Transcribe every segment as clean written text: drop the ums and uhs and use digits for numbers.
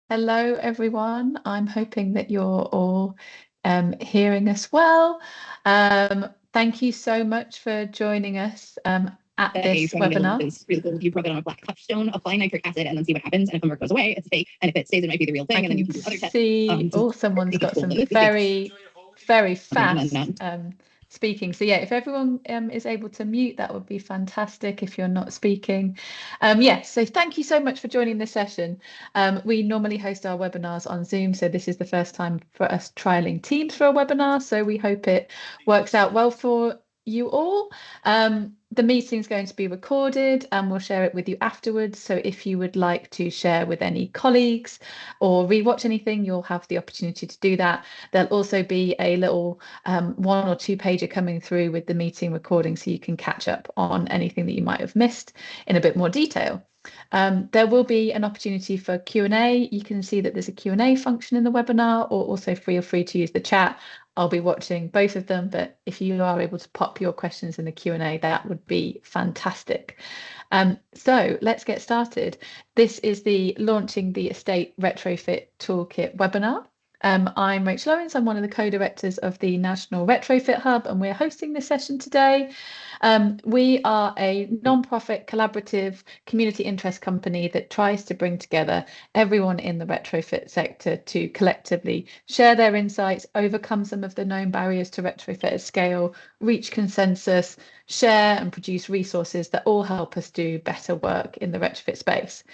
Hello, everyone. I'm hoping that you're all hearing us well. Thank you so much for joining us at this webinar. This really cool. You rub it on a black touchstone, apply nitric acid, and then see what happens. And if the mark goes away, it's fake. And if it stays, it might be the real thing. And then you can do other tests. Oh, someone's got some very fast speaking. So yeah, if everyone is able to mute, that would be fantastic if you're not speaking. Yes, so thank you so much for joining this session. We normally host our webinars on Zoom, so this is the first time for us trialing Teams for a webinar, so we hope it works out well for you all. The meeting is going to be recorded and we'll share it with you afterwards. So if you would like to share with any colleagues or rewatch anything, you'll have the opportunity to do that. There'll also be a little 1 or 2 pager coming through with the meeting recording, so you can catch up on anything that you might have missed in a bit more detail. There will be an opportunity for Q&A. You can see that there's a Q&A function in the webinar, or also feel free to use the chat. I'll be watching both of them, but if you are able to pop your questions in the Q&A, that would be fantastic. So let's get started. This is the Launching the Estate Retrofit Toolkit webinar. I'm Rachel Owens. I'm one of the co-directors of the National Retrofit Hub, and we're hosting this session today. We are a non-profit collaborative community interest company that tries to bring together everyone in the retrofit sector to collectively share their insights, overcome some of the known barriers to retrofit at scale, reach consensus, share and produce resources that all help us do better work in the retrofit space.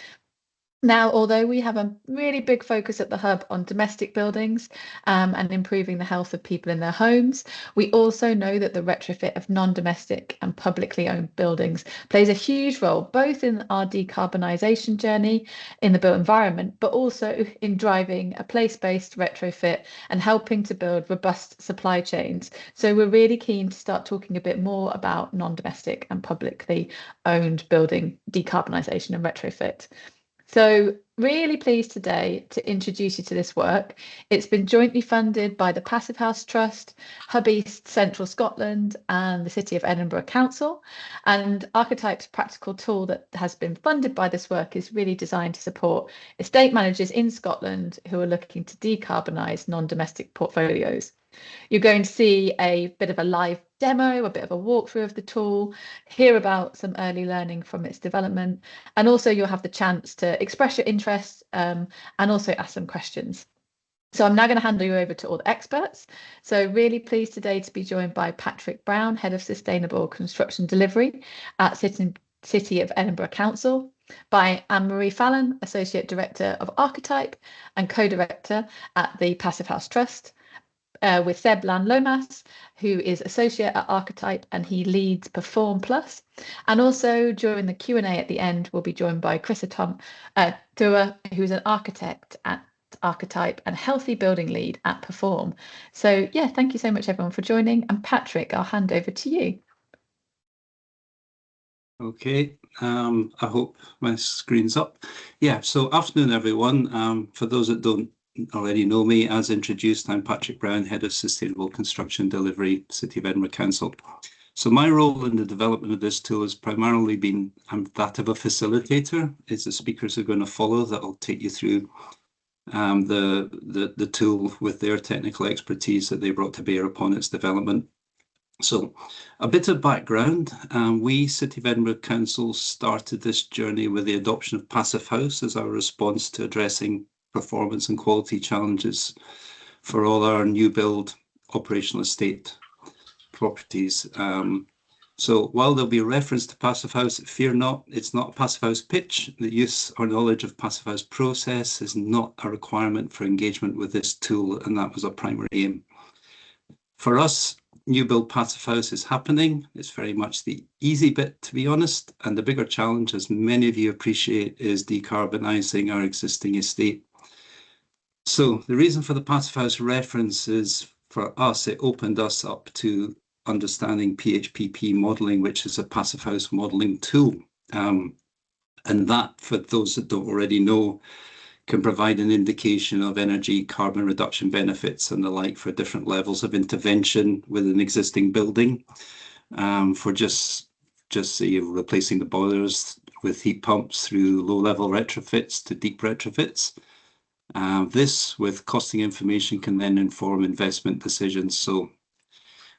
Now, although we have a really big focus at the Hub on domestic buildings and improving the health of people in their homes, we also know that the retrofit of non-domestic and publicly owned buildings plays a huge role, both in our decarbonisation journey in the built environment, but also in driving a place-based retrofit and helping to build robust supply chains. So we're really keen to start talking a bit more about non-domestic and publicly owned building decarbonisation and retrofit. So really pleased today to introduce you to this work. It's been jointly funded by the Passive House Trust, Hub East Central Scotland and the City of Edinburgh Council. And Archetype's practical tool that has been funded by this work is really designed to support estate managers in Scotland who are looking to decarbonise non-domestic portfolios. You're going to see a bit of a live demo, a bit of a walkthrough of the tool, hear about some early learning from its development, and also you'll have the chance to express your interest and also ask some questions. So I'm now going to hand you over to all the experts. So really pleased today to be joined by Patrick Brown, Head of Sustainable Construction Delivery at City of Edinburgh Council, by Anne-Marie Fallon, Associate Director of Archetype and Co-Director at the Passive House Trust, with Seb Lan-Lomas, who is associate at Archetype and he leads Perform Plus. And also during the Q&A at the end, we'll be joined by Chris Dua, who's an architect at Archetype and healthy building lead at Perform. So yeah, thank you so much everyone for joining. And Patrick, I'll hand over to you. Okay, I hope my screen's up. Yeah, so afternoon everyone. For those that don't already know me, as introduced, I'm Patrick Brown, Head of Sustainable Construction Delivery, City of Edinburgh Council. So my role in the development of this tool has primarily been that of a facilitator. It's the speakers who are going to follow that will take you through the tool with their technical expertise that they brought to bear upon its development. So a bit of background, we, City of Edinburgh Council, started this journey with the adoption of Passive House as our response to addressing performance and quality challenges for all our new build operational estate properties. So while there'll be a reference to Passive House, fear not, it's not a Passive House pitch. The use or knowledge of Passive House process is not a requirement for engagement with this tool, and that was our primary aim. For us, new build Passive House is happening. It's very much the easy bit, to be honest, and the bigger challenge, as many of you appreciate, is decarbonising our existing estate. So the reason for the Passive House reference is, for us, it opened us up to understanding PHPP modelling, which is a Passive House modelling tool. And that, for those that don't already know, can provide an indication of energy, carbon reduction benefits and the like for different levels of intervention with an existing building. For just say replacing the boilers with heat pumps through low-level retrofits to deep retrofits. This, with costing information, can then inform investment decisions. So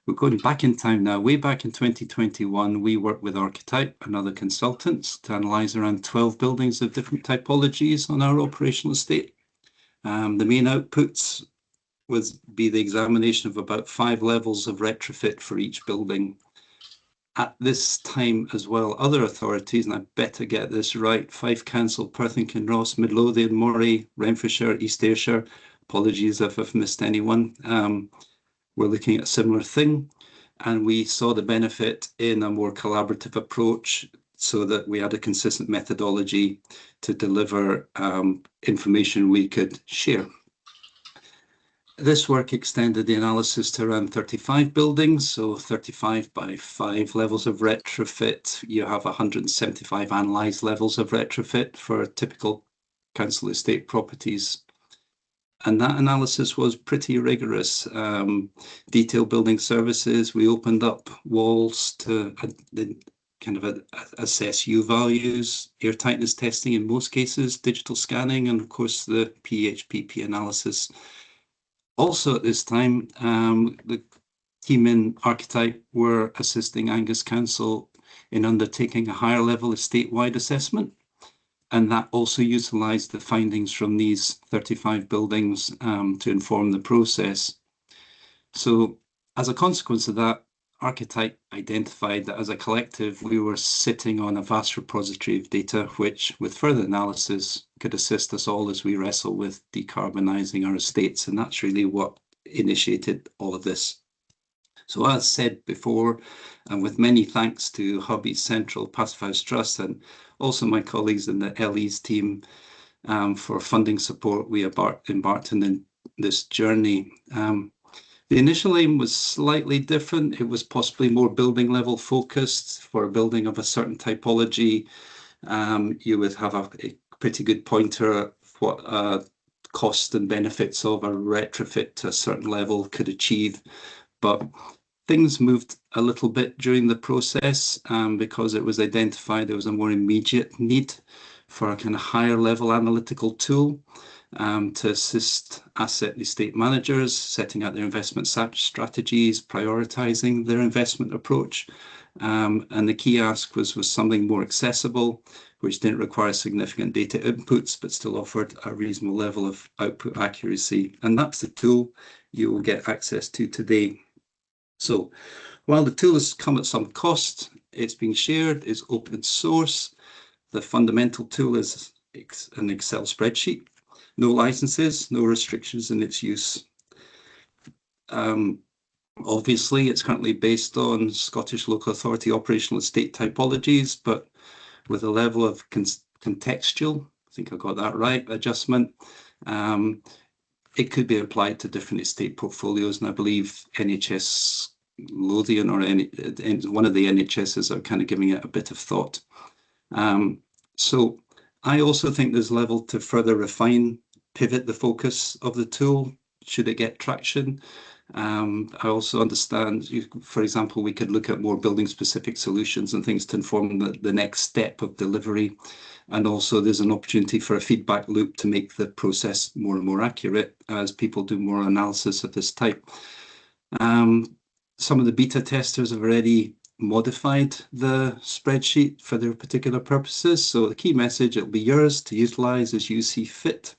we're going back in time now. Way back in 2021, we worked with Archetype and other consultants to analyse around 12 buildings of different typologies on our operational estate. The main outputs would be the examination of about 5 levels of retrofit for each building. At this time as well, other authorities, and I better get this right, Fife Council, Perth and Kinross, Midlothian, Moray, Renfrewshire, East Ayrshire, apologies if I've missed anyone, we're looking at a similar thing. And we saw the benefit in a more collaborative approach so that we had a consistent methodology to deliver information we could share. This work extended the analysis to around 35 buildings, so 35 by 5 levels of retrofit. You have 175 analysed levels of retrofit for typical council estate properties. And that analysis was pretty rigorous. Detailed building services, we opened up walls to assess U values, air tightness testing in most cases, digital scanning, and of course the PHPP analysis. Also at this time, the team in Archetype were assisting Angus Council in undertaking a higher level estate-wide assessment. And that also utilised the findings from these 35 buildings to inform the process. So as a consequence of that, Archetype identified that as a collective, we were sitting on a vast repository of data, which with further analysis could assist us all as we wrestle with decarbonising our estates. And that's really what initiated all of this. So as said before, and with many thanks to Hubby's Central, Passive House Trust, and also my colleagues in the LE's team for funding support, we embarked on this journey. The initial aim was slightly different. It was possibly more building level focused. For a building of a certain typology, you would have a pretty good pointer at what cost and benefits of a retrofit to a certain level could achieve. But things moved a little bit during the process because it was identified there was a more immediate need for a kind of higher level analytical tool to assist asset and estate managers setting out their investment strategies, prioritising their investment approach. And the key ask was something more accessible, which didn't require significant data inputs, but still offered a reasonable level of output accuracy. And that's the tool you will get access to today. So while the tool has come at some cost, it's being shared, it's open source. The fundamental tool is an Excel spreadsheet. No licenses, no restrictions in its use. Obviously, it's currently based on Scottish Local Authority operational estate typologies, but with a level of contextual, I think I got that right, adjustment. It could be applied to different estate portfolios, and I believe NHS Lothian or one of the NHSs are kind of giving it a bit of thought. So I also think there's level to further refine, pivot the focus of the tool, should it get traction. I also understand, for example, we could look at more building-specific solutions and things to inform the next step of delivery. And also there's an opportunity for a feedback loop to make the process more and more accurate as people do more analysis of this type. Some of the beta testers have already modified the spreadsheet for their particular purposes. So the key message, it'll be yours to utilise as you see fit.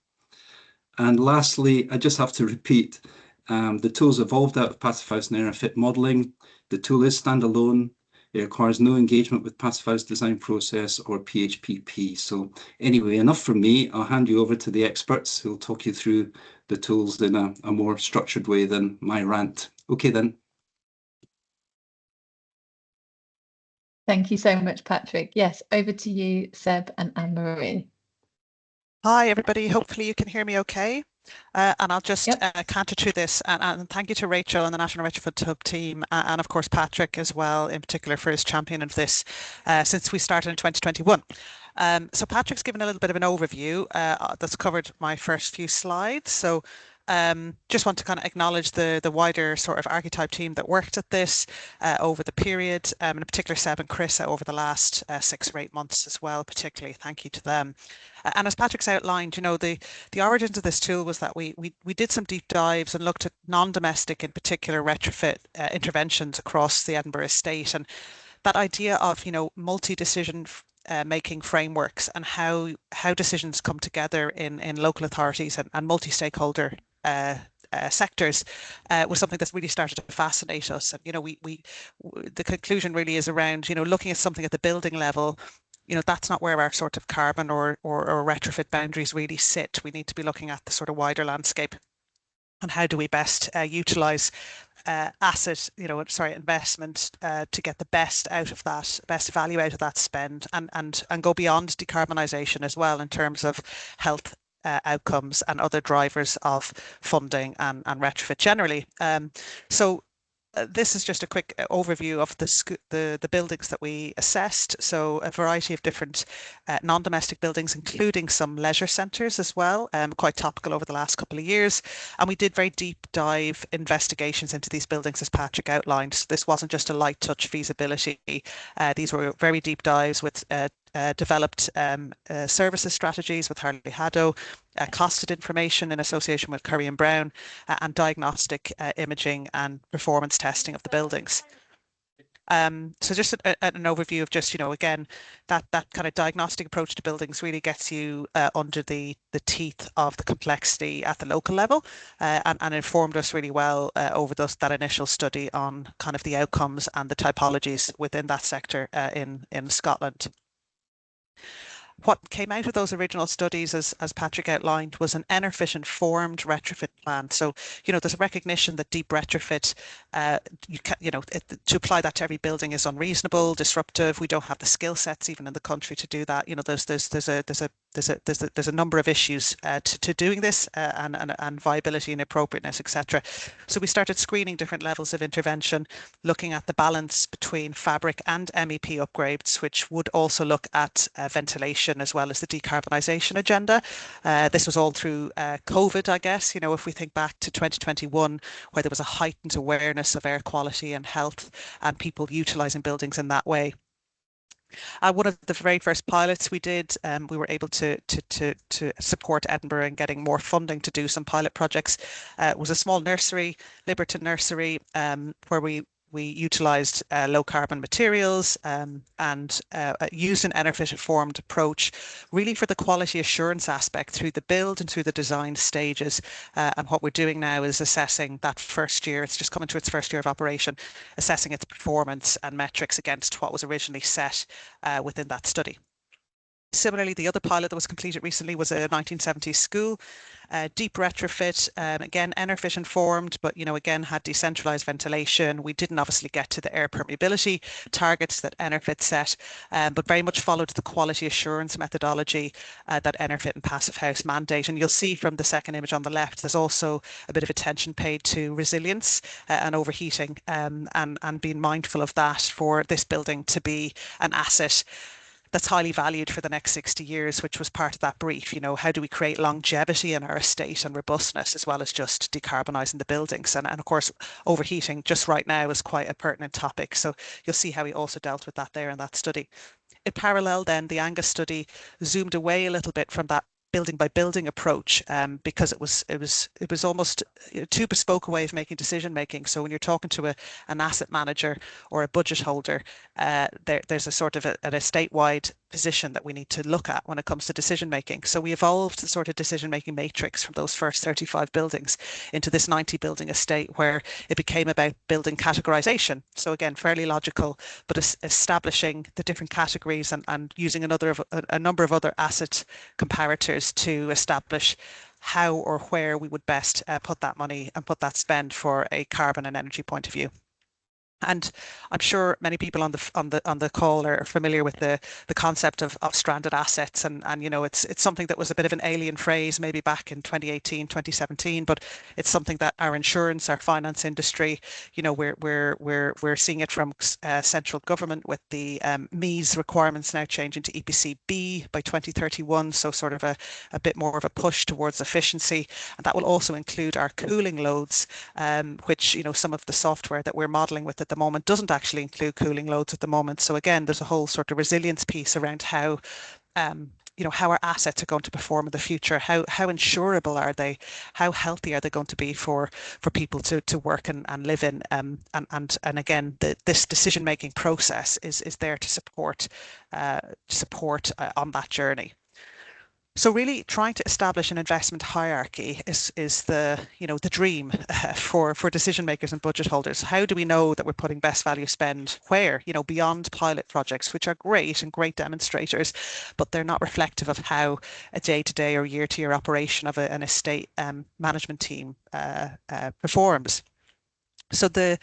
And lastly, I just have to repeat, the tool's evolved out of Passive House and Retrofit modelling. The tool is standalone. It requires no engagement with Passive House design process or PHPP. So anyway, enough from me. I'll hand you over to the experts who'll talk you through the tools in a more structured way than my rant. Okay then. Thank you so much, Patrick. Yes, over to you, Seb and Anne-Marie. Hi, everybody. Hopefully you can hear me okay. And I'll just canter through this. And thank you to Rachel and the National Retrofit Hub team, and of course Patrick as well, in particular for his champion of this since we started in 2021. So Patrick's given a little bit of an overview that's covered my first few slides. So Just want to kind of acknowledge the wider sort of archetype team that worked at this over the period, in particular Seb and Chris over the last 6 or 8 months as well, particularly. Thank you to them. And as Patrick's outlined, you know, the origins of this tool was that we did some deep dives and looked at non-domestic, in particular, retrofit interventions across the Edinburgh estate, and that idea of, you know, multi-decision making frameworks and how decisions come together in local authorities and multi-stakeholder sectors was something that's really started to fascinate us. And, you know, the conclusion really is around, you know, looking at something at the building level. You know, that's not where our sort of carbon or retrofit boundaries really sit. We need to be looking at the sort of wider landscape and how do we best utilize investment to get the best out of that, best value out of that spend, and go beyond decarbonisation as well in terms of health outcomes and other drivers of funding and retrofit generally. So this is just a quick overview of the buildings that we assessed. So a variety of different non-domestic buildings, including some leisure centres as well, quite topical over the last couple of years. And we did very deep dive investigations into these buildings, as Patrick outlined. So this wasn't just a light touch feasibility. These were very deep dives with developed services strategies with Harley Haddo, costed information in association with Curry and Brown, and diagnostic imaging and performance testing of the buildings. So just an overview of just, you know, again, that kind of diagnostic approach to buildings really gets you under the teeth of the complexity at the local level, and informed us really well over that initial study on kind of the outcomes and the typologies within that sector in Scotland. What came out of those original studies, as Patrick outlined, was an Enerfit informed retrofit plan. So, you know, there's a recognition that deep retrofit, to apply that to every building is unreasonable, disruptive. We don't have the skill sets even in the country to do that. You know, there's a number of issues to doing this, and viability and appropriateness, etc. So we started screening different levels of intervention, looking at the balance between fabric and MEP upgrades, which would also look at ventilation as well as the decarbonisation agenda. This was all through COVID, I guess. You know, if we think back to 2021, where there was a heightened awareness of air quality and health and people utilising buildings in that way. One of the very first pilots we did, we were able to support Edinburgh in getting more funding to do some pilot projects. It was a small nursery, Liberton Nursery, where we utilised low carbon materials and used an Enerfit informed approach really for the quality assurance aspect through the build and through the design stages. And what we're doing now is assessing that first year, it's just coming to its first year of operation, assessing its performance and metrics against what was originally set within that study. Similarly, the other pilot that was completed recently was a 1970s school, deep retrofit, again, Enerfit informed, but, you know, again, had decentralized ventilation. We didn't obviously get to the air permeability targets that Enerfit set, but very much followed the quality assurance methodology that Enerfit and Passive House mandate. And you'll see from the second image on the left, there's also a bit of attention paid to resilience and overheating, and being mindful of that for this building to be an asset that's highly valued for the next 60 years, which was part of that brief. You know, how do we create longevity in our estate and robustness, as well as just decarbonising the buildings? And of course, overheating just right now is quite a pertinent topic. So you'll see how we also dealt with that there in that study. In parallel, then, the Angus study zoomed away a little bit from that building by building approach, because it was almost too bespoke a way of making decision making. So when you're talking to an asset manager or a budget holder, there's a sort of an estate-wide position that we need to look at when it comes to decision making. So we evolved the sort of decision making matrix from those first 35 buildings into this 90 building estate, where it became about building categorization. So again, fairly logical, but establishing the different categories and using a number of other asset comparators to establish how or where we would best put that money and put that spend for a carbon and energy point of view. And I'm sure many people on the call are familiar with the concept of stranded assets, and you know, it's something that was a bit of an alien phrase maybe back in 2018, 2017, but it's something that our insurance, our finance industry, you know, we're seeing it from central government with the MEES requirements now changing to EPC-B by 2031, so sort of a bit more of a push towards efficiency, and that will also include our cooling loads, which, you know, some of the software that we're modeling with at the moment doesn't actually include cooling loads at the moment. So again, there's a whole sort of resilience piece around how you know, how our assets are going to perform in the future, how insurable are they, how healthy are they going to be for people to work and live in, and again, this decision making process is there to support on that journey. So really trying to establish an investment hierarchy is the, you know, the dream for decision makers and budget holders. How do we know that we're putting best value spend where, you know, beyond pilot projects, which are great and great demonstrators, but they're not reflective of how a day-to-day or year-to-year operation of an estate management team performs. So the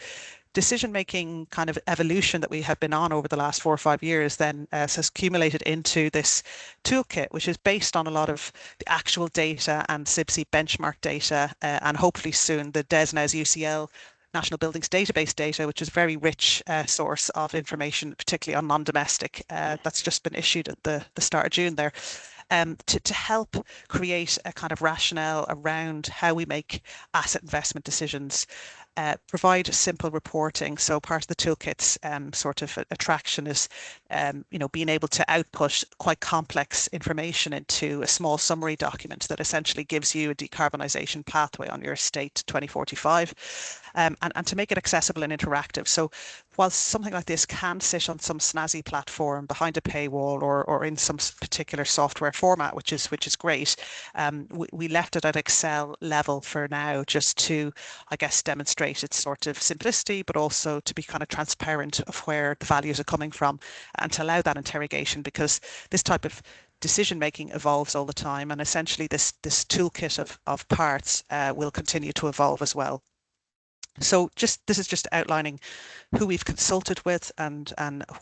decision-making kind of evolution that we have been on over the last 4 or 5 years then has accumulated into this toolkit, which is based on a lot of the actual data and CIBSE benchmark data, and hopefully soon the DESNES UCL National Buildings Database data, which is a very rich source of information, particularly on non-domestic, that's just been issued at the start of June there. To help create a kind of rationale around how we make asset investment decisions, provide simple reporting. So part of the toolkit's sort of attraction is, you know, being able to output quite complex information into a small summary document that essentially gives you a decarbonisation pathway on your estate to 2045, and to make it accessible and interactive. So while something like this can sit on some snazzy platform behind a paywall or in some particular software format, which is great, we left it at Excel level for now, just to, I guess, demonstrate its sort of simplicity, but also to be kind of transparent of where the values are coming from, and to allow that interrogation, because this type of decision making evolves all the time, and essentially this toolkit of parts will continue to evolve as well. So this is just outlining who we've consulted with and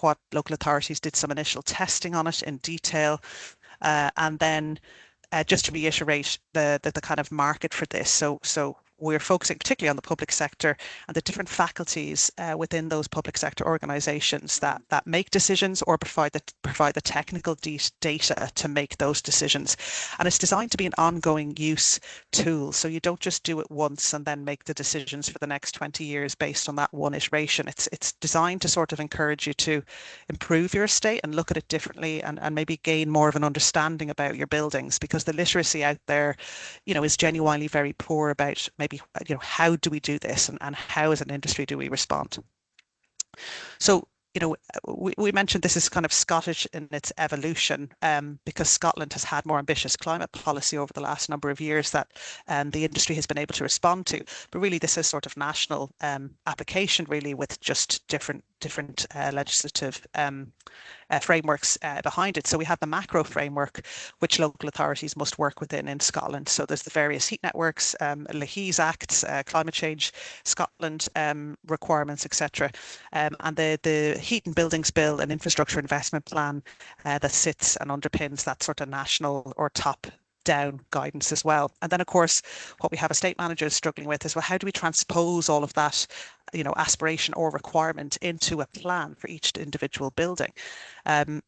what local authorities did some initial testing on it in detail, and then just to reiterate the kind of market for this. So we're focusing particularly on the public sector and the different faculties within those public sector organisations that make decisions or provide the technical data to make those decisions. And it's designed to be an ongoing use tool. So you don't just do it once and then make the decisions for the next 20 years based on that one iteration. It's designed to sort of encourage you to improve your estate and look at it differently, and maybe gain more of an understanding about your buildings, because the literacy out there, you know, is genuinely very poor about maybe, you know, how do we do this, and how as an industry do we respond? So, you know, we mentioned this is kind of Scottish in its evolution, because Scotland has had more ambitious climate policy over the last number of years that the industry has been able to respond to. But really, this is sort of national application, really, with just different legislative frameworks behind it. So we have the macro framework, which local authorities must work within in Scotland. So there's the various heat networks, Leahy's Acts, Climate Change Scotland requirements, etc. And the Heat and Buildings Bill and Infrastructure Investment Plan that sits and underpins that sort of national or top down guidance as well. And then, of course, what we have estate managers struggling with is, well, how do we transpose all of that, you know, aspiration or requirement into a plan for each individual building,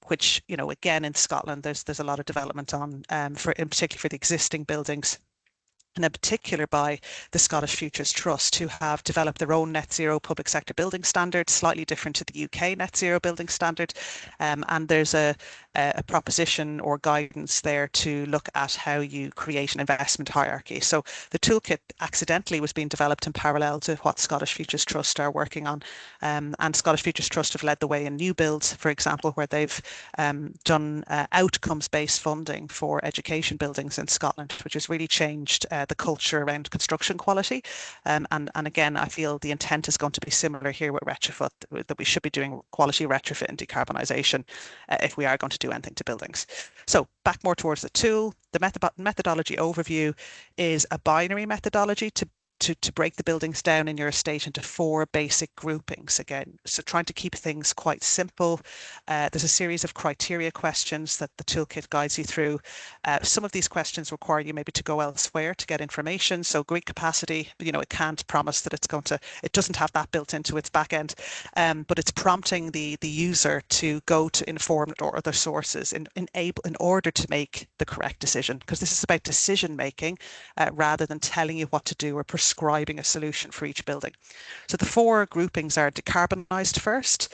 which, you know, again, in Scotland, there's a lot of development on, in particular for the existing buildings, and in particular by the Scottish Futures Trust, who have developed their own net zero public sector building standard, slightly different to the UK net zero building standard. And there's a proposition or guidance there to look at how you create an investment hierarchy. So the toolkit accidentally was being developed in parallel to what Scottish Futures Trust are working on. And Scottish Futures Trust have led the way in new builds, for example, where they've done outcomes-based funding for education buildings in Scotland, which has really changed the culture around construction quality. And again, I feel the intent is going to be similar here with retrofit, that we should be doing quality retrofit and decarbonisation if we are going to do anything to buildings. So back more towards the tool, the methodology overview is a binary methodology to to break the buildings down in your estate into 4 basic groupings again. So trying to keep things quite simple. There's a series of criteria questions that the toolkit guides you through. Some of these questions require you maybe to go elsewhere to get information. So grid capacity, it can't promise that it doesn't have that built into its back end, but it's prompting the user to go to informed or other sources in order to make the correct decision, because this is about decision making rather than telling you what to do or prescribing a solution for each building. So the 4 groupings are decarbonised first,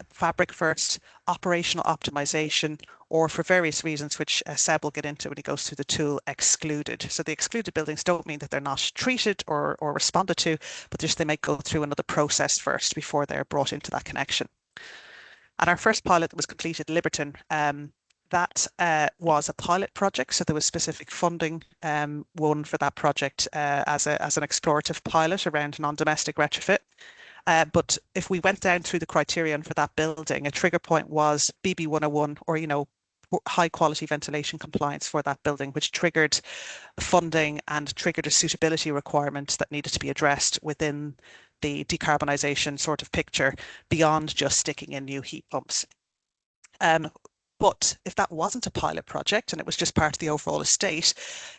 fabric first, operational optimization, or for various reasons, which Seb will get into when he goes through the tool, excluded. So the excluded buildings don't mean that they're not treated or responded to, but just they might go through another process first before they're brought into that connection. And our first pilot that was completed, Liberton, that was a pilot project, so there was specific funding won for that project as an explorative pilot around non-domestic retrofit. But if we went down through the criterion for that building, a trigger point was BB 101, or high quality ventilation compliance for that building, which triggered funding and triggered a suitability requirement that needed to be addressed within the decarbonisation sort of picture beyond just sticking in new heat pumps. But if that wasn't a pilot project and it was just part of the overall estate,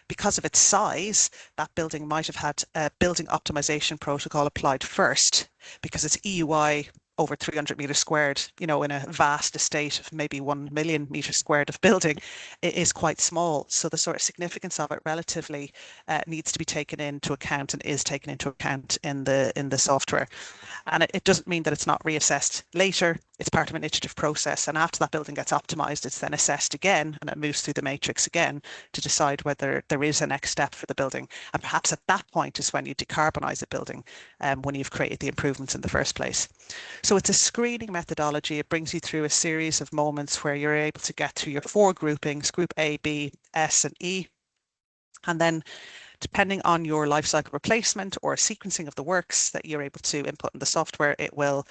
because of its size, that building might have had a building optimization protocol applied first, because it's EUI over 300 meters squared, in a vast estate of maybe 1 million meters squared of building, it is quite small. So the sort of significance of it relatively needs to be taken into account and is taken into account in the software. And it doesn't mean that it's not reassessed later. It's part of an iterative process. And after that building gets optimized, it's then assessed again and it moves through the matrix again to decide whether there is a next step for the building. And perhaps at that point is when you decarbonize a building, when you've created the improvements in the first place. So it's a screening methodology. It brings you through a series of moments where you're able to get through your 4 groupings, group A, B, S, and E. And then depending on your life cycle replacement or sequencing of the works that you're able to input in the software, it will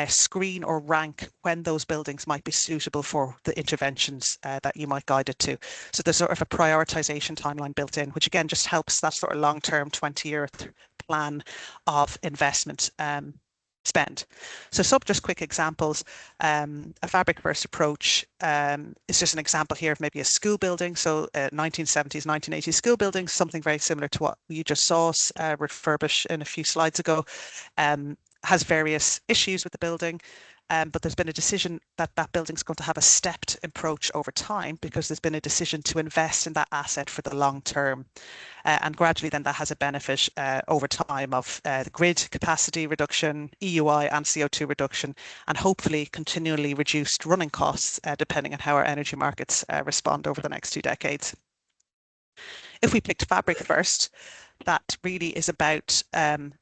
screen or rank when those buildings might be suitable for the interventions that you might guide it to. So there's sort of a prioritization timeline built in, which again just helps that sort of long-term 20-year plan of investment spend. So some just quick examples. A fabric first approach is just an example here of maybe a school building. So 1970s, 1980s school building, something very similar to what you just saw refurbish in a few slides ago, has various issues with the building. But there's been a decision that that building's going to have a stepped approach over time because there's been a decision to invest in that asset for the long term. And gradually then that has a benefit over time of the grid capacity reduction, EUI and CO2 reduction, and hopefully continually reduced running costs depending on how our energy markets respond over the next 2 decades. If we picked fabric first, that really is about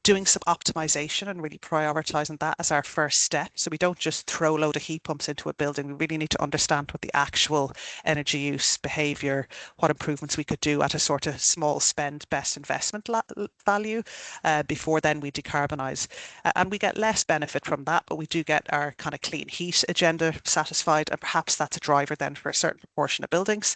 doing some optimization and really prioritizing that as our first step. So we don't just throw a load of heat pumps into a building. We really need to understand what the actual energy use behavior, what improvements we could do at a sort of small spend, best investment value before then we decarbonize. And we get less benefit from that, but we do get our kind of clean heat agenda satisfied. And perhaps that's a driver then for a certain proportion of buildings.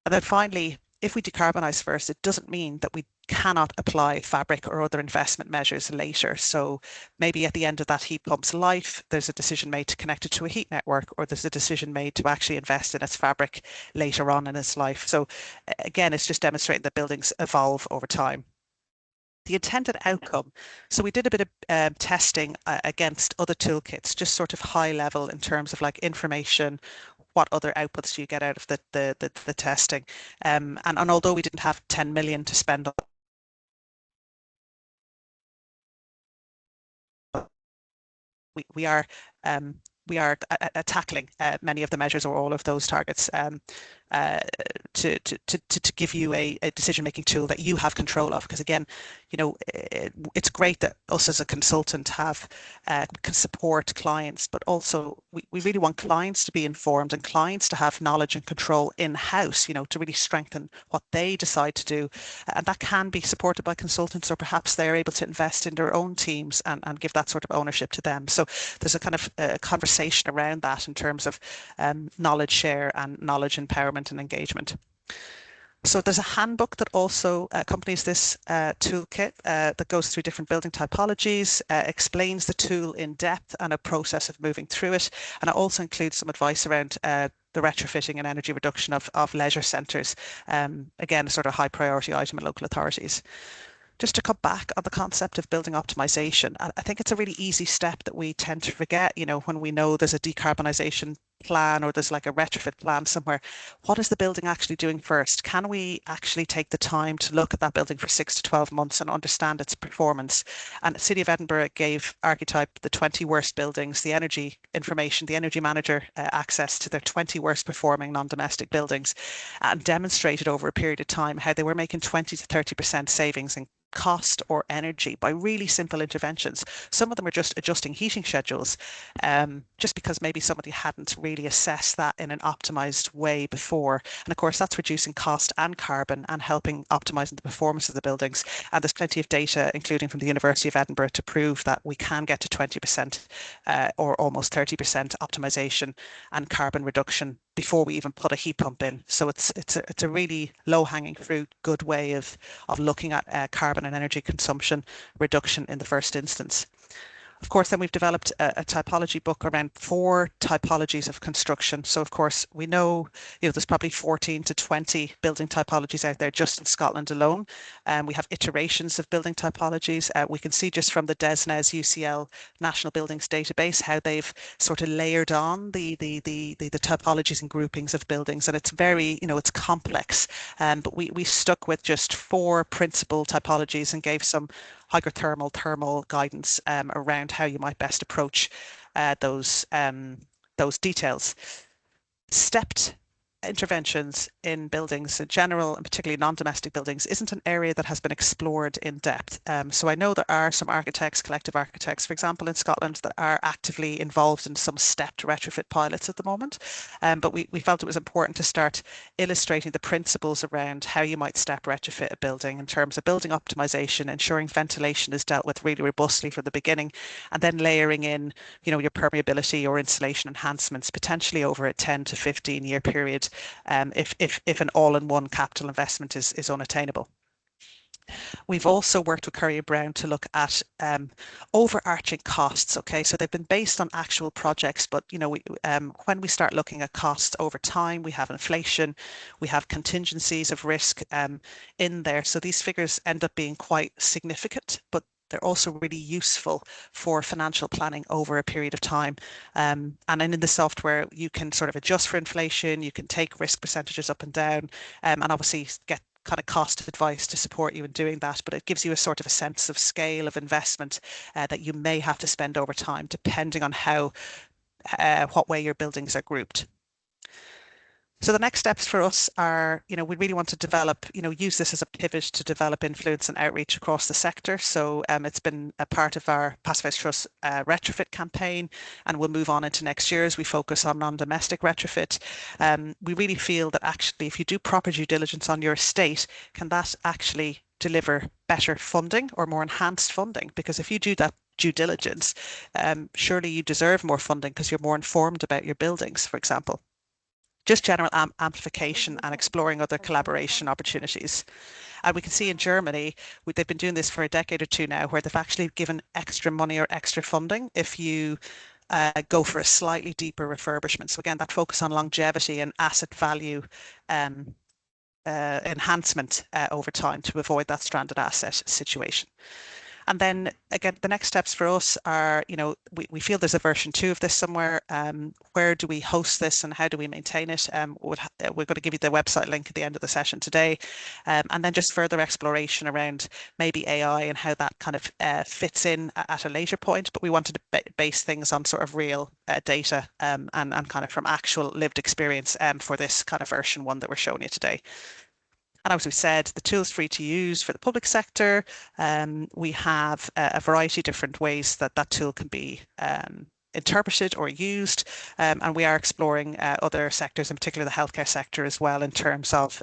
And then finally, if we decarbonize first, it doesn't mean that we cannot apply fabric or other investment measures later. So maybe at the end of that heat pump's life, there's a decision made to connect it to a heat network, or there's a decision made to actually invest in its fabric later on in its life. So again, it's just demonstrating that buildings evolve over time. The intended outcome. So we did a bit of testing against other toolkits, just sort of high level in terms of like information. What other outputs do you get out of the testing? And although we didn't have 10 million to spend on, we are tackling many of the measures or all of those targets to give you a decision-making tool that you have control of. Because again, it's great that us as a consultant can support clients, but also we really want clients to be informed and clients to have knowledge and control in-house, to really strengthen what they decide to do. And that can be supported by consultants, or perhaps they're able to invest in their own teams and give that sort of ownership to them. So there's a kind of conversation around that in terms of knowledge share and knowledge empowerment and engagement. So there's a handbook that also accompanies this toolkit that goes through different building typologies, explains the tool in depth and a process of moving through it. And it also includes some advice around the retrofitting and energy reduction of leisure centres. Again, a sort of high priority item in local authorities. Just to come back on the concept of building optimization, I think it's a really easy step that we tend to forget, you know, when we know there's a decarbonisation plan or there's like a retrofit plan somewhere. What is the building actually doing first? Can we actually take the time to look at that building for 6 to 12 months and understand its performance? And the City of Edinburgh gave Archetype the 20 worst buildings, the energy information, the energy manager access to their 20 worst performing non-domestic buildings, and demonstrated over a period of time how they were making 20 to 30% savings in cost or energy by really simple interventions. Some of them are just adjusting heating schedules, just because maybe somebody hadn't really assessed that in an optimized way before. And of course, that's reducing cost and carbon and helping optimizing the performance of the buildings. And there's plenty of data, including from the University of Edinburgh, to prove that we can get to 20% or almost 30% optimization and carbon reduction before we even put a heat pump in. So it's a really low-hanging fruit, good way of looking at carbon and energy consumption reduction in the first instance. Of course, then we've developed a typology book around 4 typologies of construction. So of course, we know, there's probably 14 to 20 building typologies out there just in Scotland alone. We have iterations of building typologies. We can see just from the DESNES UCL National Buildings Database how they've sort of layered on the typologies and groupings of buildings. And it's very, it's complex. But we stuck with just 4 principal typologies and gave some hygrothermal, thermal guidance around how you might best approach those details. Stepped interventions in buildings in general, and particularly non-domestic buildings, isn't an area that has been explored in depth. So I know there are some architects, collective architects, for example, in Scotland that are actively involved in some stepped retrofit pilots at the moment. But we felt it was important to start illustrating the principles around how you might step retrofit a building in terms of building optimization, ensuring ventilation is dealt with really robustly from the beginning, and then layering in, your permeability or insulation enhancements potentially over a 10 to 15 year period, if an all-in-one capital investment is unattainable. We've also worked with Curry & Brown to look at overarching costs. Okay, so they've been based on actual projects, but when we start looking at costs over time, we have inflation, we have contingencies of risk in there. So these figures end up being quite significant, but they're also really useful for financial planning over a period of time. And then in the software, you can sort of adjust for inflation, you can take risk percentages up and down, and obviously get kind of cost advice to support you in doing that. But it gives you a sort of a sense of scale of investment that you may have to spend over time, depending on what way your buildings are grouped. So the next steps for us are, we really want to develop, use this as a pivot to develop influence and outreach across the sector. So it's been a part of our Passive House Trust retrofit campaign, and we'll move on into next year as we focus on non-domestic retrofit. We really feel that actually, if you do proper due diligence on your estate, can that actually deliver better funding or more enhanced funding? Because if you do that due diligence, surely you deserve more funding because you're more informed about your buildings, for example. Just general amplification and exploring other collaboration opportunities. And we can see in Germany, they've been doing this for a decade or two now, where they've actually given extra money or extra funding if you go for a slightly deeper refurbishment. So again, that focus on longevity and asset value enhancement over time to avoid that stranded asset situation. And then again, the next steps for us are, we feel there's a version 2 of this somewhere. Where do we host this and how do we maintain it? We're going to give you the website link at the end of the session today. And then just further exploration around maybe AI and how that kind of fits in at a later point. But we wanted to base things on sort of real data and kind of from actual lived experience for this kind of version 1 that we're showing you today. And as we said, the tool is free to use for the public sector. We have a variety of different ways that tool can be interpreted or used. And we are exploring other sectors, in particular the healthcare sector as well, in terms of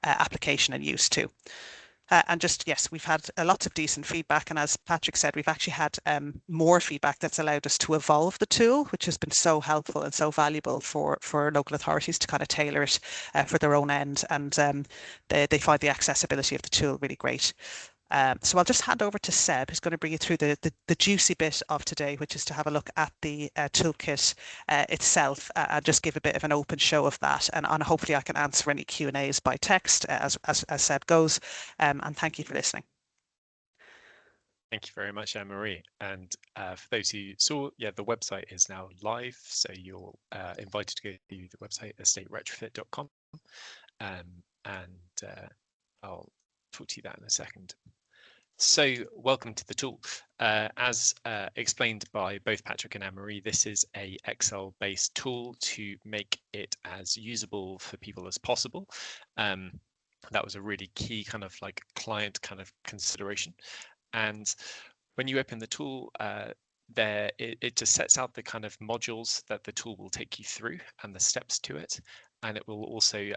application and use too. And just, yes, we've had lots of decent feedback. And as Patrick said, we've actually had more feedback that's allowed us to evolve the tool, which has been so helpful and so valuable for local authorities to kind of tailor it for their own end. And they find the accessibility of the tool really great. So I'll just hand over to Seb, who's going to bring you through the juicy bit of today, which is to have a look at the toolkit itself and just give a bit of an open show of that. And hopefully I can answer any Q&As by text as Seb goes. And thank you for listening. Thank you very much, Anne-Marie. And for those who saw, yeah, the website is now live. So you're invited to go to the website, estateretrofit.com. I'll talk to you that in a second. So welcome to the tool. As explained by both Patrick and Anne-Marie, this is a Excel-based tool to make it as usable for people as possible. That was a really key kind of like client kind of consideration. And when you open the tool, it just sets out the kind of modules that the tool will take you through and the steps to it. And it will also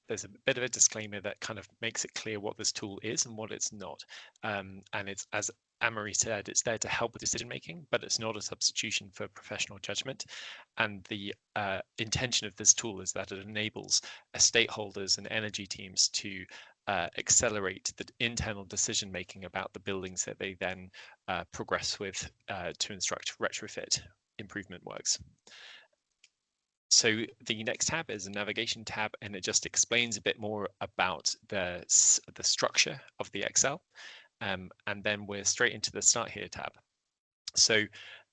there's a bit of a disclaimer that kind of makes it clear what this tool is and what it's not. And it's, as Anne-Marie said, it's there to help with decision making, but it's not a substitution for professional judgment. And the intention of this tool is that it enables estate holders and energy teams to accelerate the internal decision making about the buildings that they then progress with to instruct retrofit improvement works. So the next tab is a navigation tab, and it just explains a bit more about the structure of the Excel. And then we're straight into the Start Here tab. So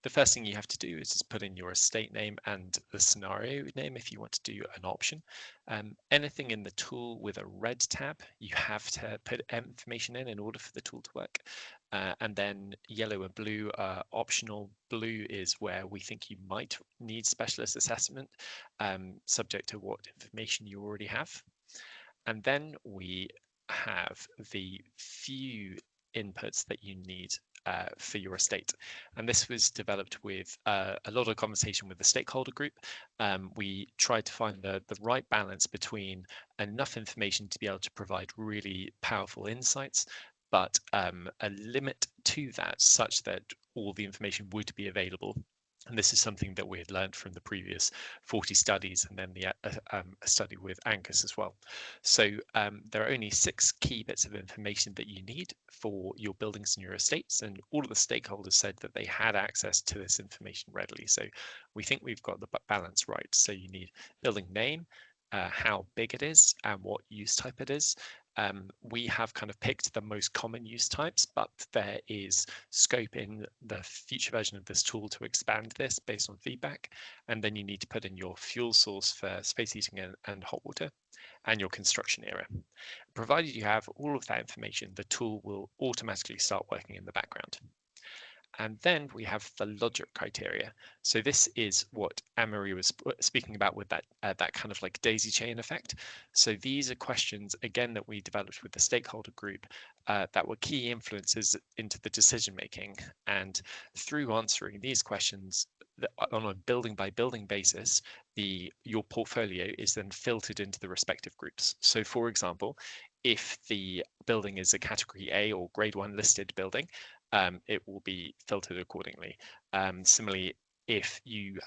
the first thing you have to do is just put in your estate name and the scenario name if you want to do an option. Anything in the tool with a red tab, you have to put information in order for the tool to work. And then yellow and blue are optional. Blue is where we think you might need specialist assessment, subject to what information you already have. And then we have the few inputs that you need for your estate. And this was developed with a lot of conversation with the stakeholder group. We tried to find the right balance between enough information to be able to provide really powerful insights, but a limit to that such that all the information would be available. And this is something that we had learned from the previous 40 studies and then a study with Angus as well. So there are only 6 key bits of information that you need for your buildings and your estates. And all of the stakeholders said that they had access to this information readily. So we think we've got the balance right. So you need building name, how big it is and what use type it is. We have kind of picked the most common use types, but there is scope in the future version of this tool to expand this based on feedback. And then you need to put in your fuel source for space heating and hot water and your construction era. Provided you have all of that information, the tool will automatically start working in the background. And then we have the logic criteria. So this is what Anne-Marie was speaking about with that kind of like daisy chain effect. So these are questions, again, that we developed with the stakeholder group that were key influences into the decision making. And through answering these questions on a building by building basis, your portfolio is then filtered into the respective groups. So for example, if the building is a category A or grade 1 listed building, it will be filtered accordingly. Similarly, if you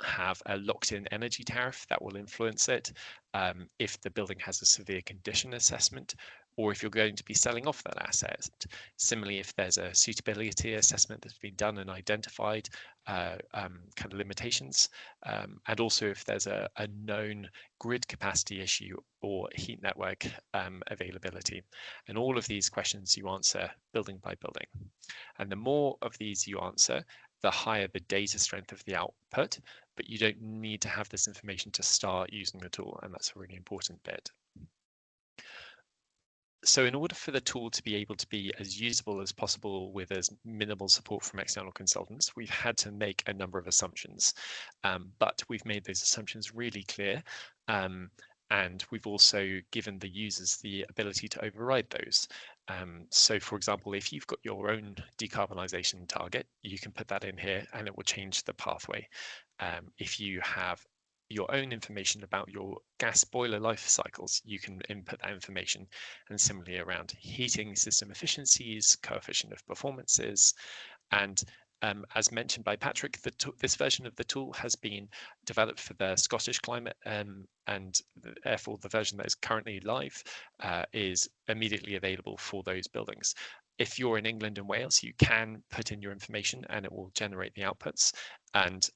have a locked-in energy tariff, that will influence it. If the building has a severe condition assessment, or if you're going to be selling off that asset. Similarly, if there's a suitability assessment that's been done and identified kind of limitations, and also if there's a known grid capacity issue or heat network availability. And all of these questions you answer building by building. And the more of these you answer, the higher the data strength of the output, but you don't need to have this information to start using the tool, and that's a really important bit. So in order for the tool to be able to be as usable as possible with as minimal support from external consultants, we've had to make a number of assumptions, but we've made those assumptions really clear. And we've also given the users the ability to override those. So for example, if you've got your own decarbonisation target, you can put that in here and it will change the pathway. If you have your own information about your gas boiler life cycles, you can input that information. And similarly around heating system efficiencies, coefficient of performances, and as mentioned by Patrick, this version of the tool has been developed for the Scottish climate, and therefore the version that is currently live is immediately available for those buildings. If you're in England and Wales, you can put in your information and it will generate the outputs. And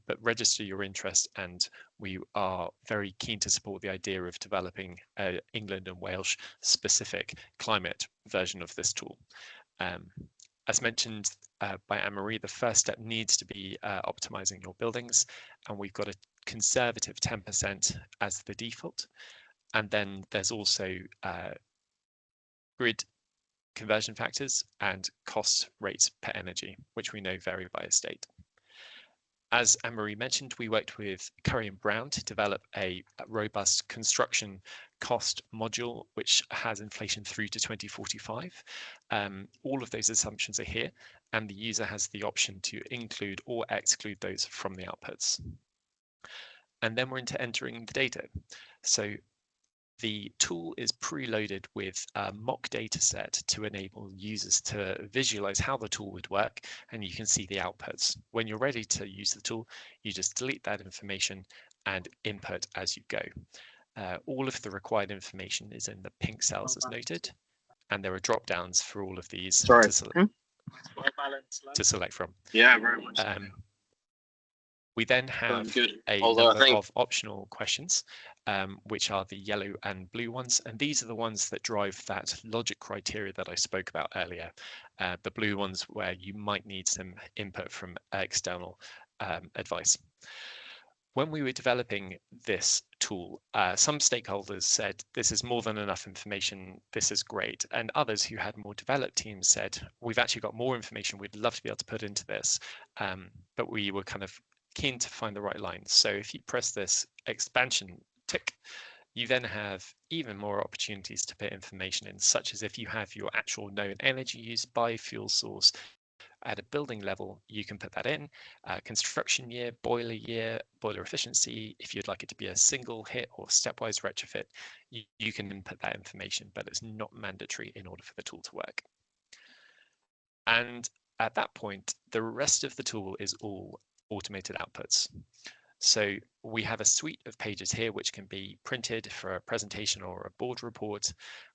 but register your interest, and we are very keen to support the idea of developing an England and Wales specific climate version of this tool. As mentioned by Anne-Marie, the first step needs to be optimizing your buildings, and we've got a conservative 10% as the default. And then there's also grid conversion factors and cost rates per energy, which we know vary by estate. As Anne-Marie mentioned, we worked with Curry and Brown to develop a robust construction cost module, which has inflation through to 2045. All of those assumptions are here, and the user has the option to include or exclude those from the outputs. And then we're into entering the data. So the tool is preloaded with a mock data set to enable users to visualize how the tool would work, and you can see the outputs. When you're ready to use the tool, you just delete that information and input as you go. All of the required information is in the pink cells as noted, and there are drop downs for all of these to select from. Yeah, very much. We then have a number of optional questions, which are the yellow and blue ones. And these are the ones that drive that logic criteria that I spoke about earlier. The blue ones where you might need some input from external advice. When we were developing this tool, some stakeholders said, this is more than enough information, this is great. And others who had more developed teams said, we've actually got more information we'd love to be able to put into this. But we were kind of keen to find the right lines. So if you press this expansion tick, you then have even more opportunities to put information in, such as if you have your actual known energy use by fuel source at a building level, you can put that in. Construction year, boiler efficiency. If you'd like it to be a single hit or stepwise retrofit, you can input that information, but it's not mandatory in order for the tool to work. And at that point, the rest of the tool is all automated outputs. So we have a suite of pages here which can be printed for a presentation or a board report.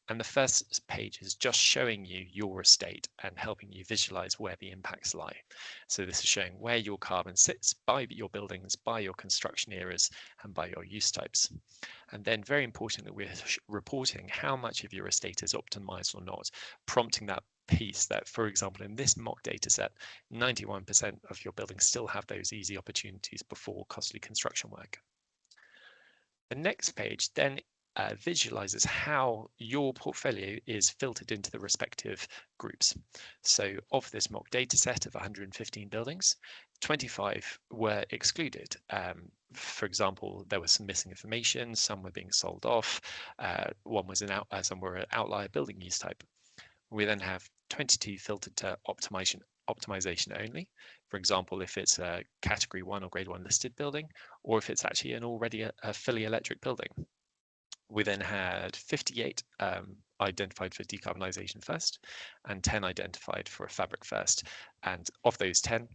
And the first page is just showing you your estate and helping you visualize where the impacts lie. So this is showing where your carbon sits by your buildings, by your construction eras, and by your use types. And then very importantly, we're reporting how much of your estate is optimized or not, prompting that piece that, for example, in this mock data set, 91% of your buildings still have those easy opportunities before costly construction work. The next page then visualizes how your portfolio is filtered into the respective groups. So of this mock data set of 115 buildings, 25 were excluded. For example, there was some missing information, some were being sold off, some were an outlier building use type. We then have 22 filtered to optimization only. For example, if it's a category 1 or grade 1 listed building, or if it's actually already a fully electric building. We then had 58 identified for decarbonisation first, and 10 identified for a fabric first. And of those 10,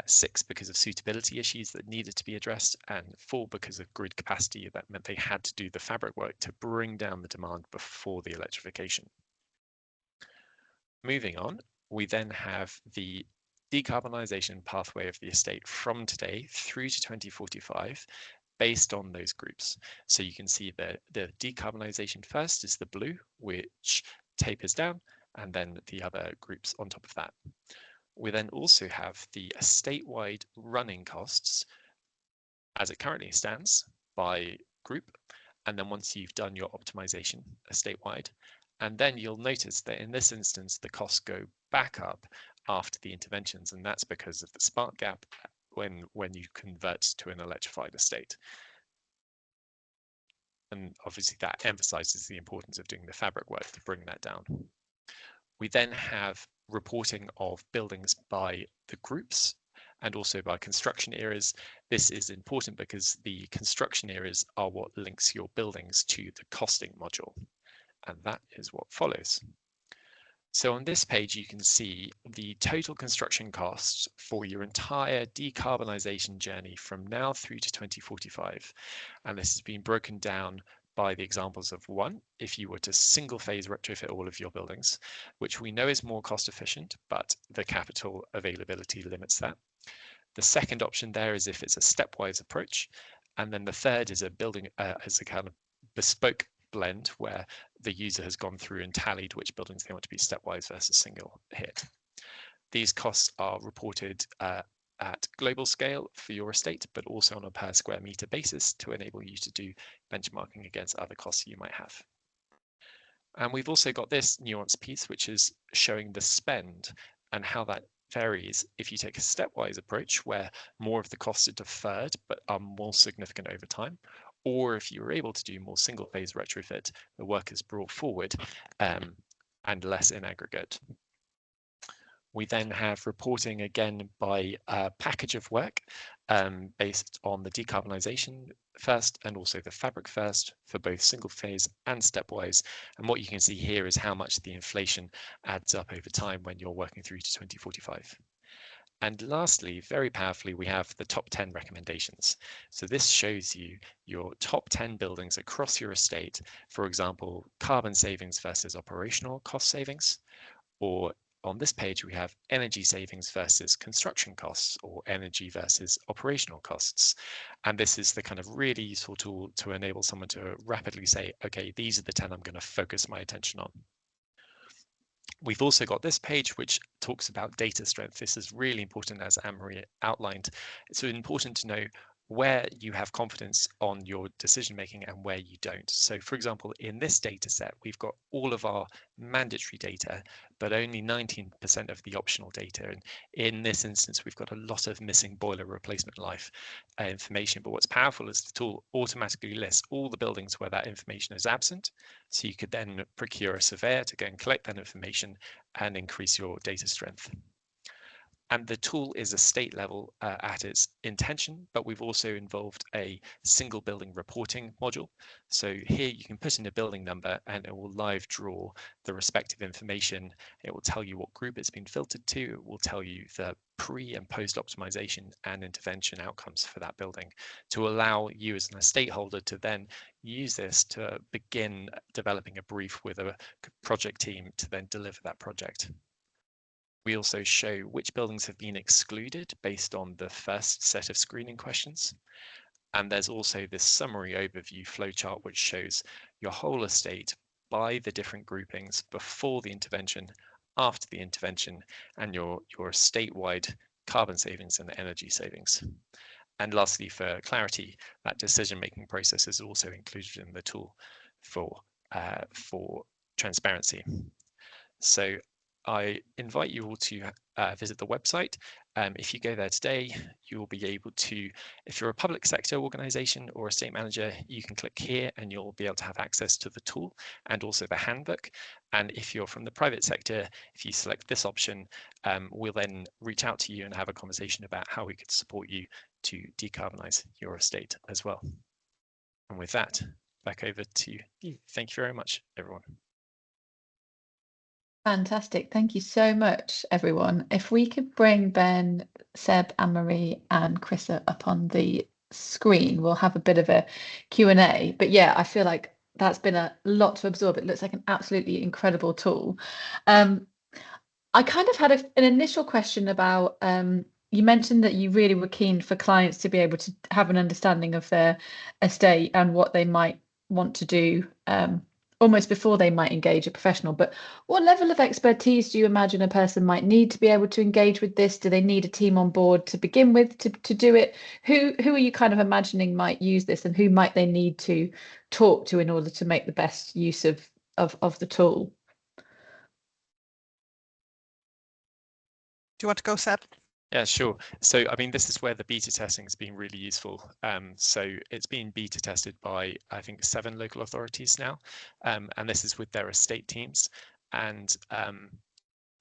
6 because of suitability issues that needed to be addressed, and 4 because of grid capacity that meant they had to do the fabric work to bring down the demand before the electrification. Moving on, we then have the decarbonisation pathway of the estate from today through to 2045 based on those groups. So you can see the decarbonisation first is the blue, which tapers down, and then the other groups on top of that. We then also have the estate-wide running costs as it currently stands by group. And then once you've done your optimization estate-wide, and then you'll notice that in this instance, the costs go back up after the interventions, and that's because of the spark gap when you convert to an electrified estate. And obviously that emphasizes the importance of doing the fabric work to bring that down. We then have reporting of buildings by the groups, and also by construction eras. This is important because the construction eras are what links your buildings to the costing module, and that is what follows. So on this page, you can see the total construction costs for your entire decarbonisation journey from now through to 2045. And this has been broken down by the examples of one, if you were to single phase retrofit all of your buildings, which we know is more cost efficient, but the capital availability limits that. The second option there is if it's a stepwise approach. And then the third is a building as a kind of bespoke blend where the user has gone through and tallied which buildings they want to be stepwise versus single hit. These costs are reported at global scale for your estate, but also on a per square meter basis to enable you to do benchmarking against other costs you might have. And we've also got this nuance piece, which is showing the spend and how that varies if you take a stepwise approach where more of the costs are deferred but are more significant over time, or if you were able to do more single phase retrofit, the work is brought forward and less in aggregate. We then have reporting again by package of work based on the decarbonisation first and also the fabric first for both single phase and stepwise. And what you can see here is how much the inflation adds up over time when you're working through to 2045. And lastly, very powerfully, we have the top 10 recommendations. So this shows you your top 10 buildings across your estate, for example, carbon savings versus operational cost savings, or on this page, we have energy savings versus construction costs or energy versus operational costs. And this is the kind of really useful tool to enable someone to rapidly say, okay, these are the 10 I'm going to focus my attention on. We've also got this page, which talks about data strength. This is really important, as Anne-Marie outlined. It's important to know where you have confidence on your decision making and where you don't. So for example, in this data set, we've got all of our mandatory data, but only 19% of the optional data. And in this instance, we've got a lot of missing boiler replacement life information. But what's powerful is the tool automatically lists all the buildings where that information is absent. So you could then procure a surveyor to go and collect that information and increase your data strength. And the tool is estate level at its intention, but we've also involved a single building reporting module. So here you can put in a building number and it will live draw the respective information. It will tell you what group it's been filtered to. It will tell you the pre and post optimization and intervention outcomes for that building to allow you as an estate holder to then use this to begin developing a brief with a project team to then deliver that project. We also show which buildings have been excluded based on the first set of screening questions. And there's also this summary overview flowchart, which shows your whole estate by the different groupings before the intervention, after the intervention, and your estate-wide carbon savings and energy savings. And lastly, for clarity, that decision-making process is also included in the tool for transparency. So I invite you all to visit the website. If you go there today, you will be able to, if you're a public sector organization or estate manager, you can click here and you'll be able to have access to the tool and also the handbook. And if you're from the private sector, if you select this option, we'll then reach out to you and have a conversation about how we could support you to decarbonize your estate as well. And with that, back over to you. Thank you very much, everyone. Fantastic. Thank you so much, everyone. If we could bring Ben, Seb, Anne-Marie and Chrissa up on the screen, we'll have a bit of a Q&A. But yeah, I feel like that's been a lot to absorb. It looks like an absolutely incredible tool. I kind of had an initial question about, you mentioned that you really were keen for clients to be able to have an understanding of their estate and what they might want to do almost before they might engage a professional. But what level of expertise do you imagine a person might need to be able to engage with this? Do they need a team on board to begin with to do it? Who are you kind of imagining might use this, and who might they need to talk to in order to make the best use of the tool? Do you want to go, Seb? Yeah, sure. So, I mean, this is where the beta testing has been really useful. So it's been beta tested by, I think, 7 local authorities now, and this is with their estate teams. And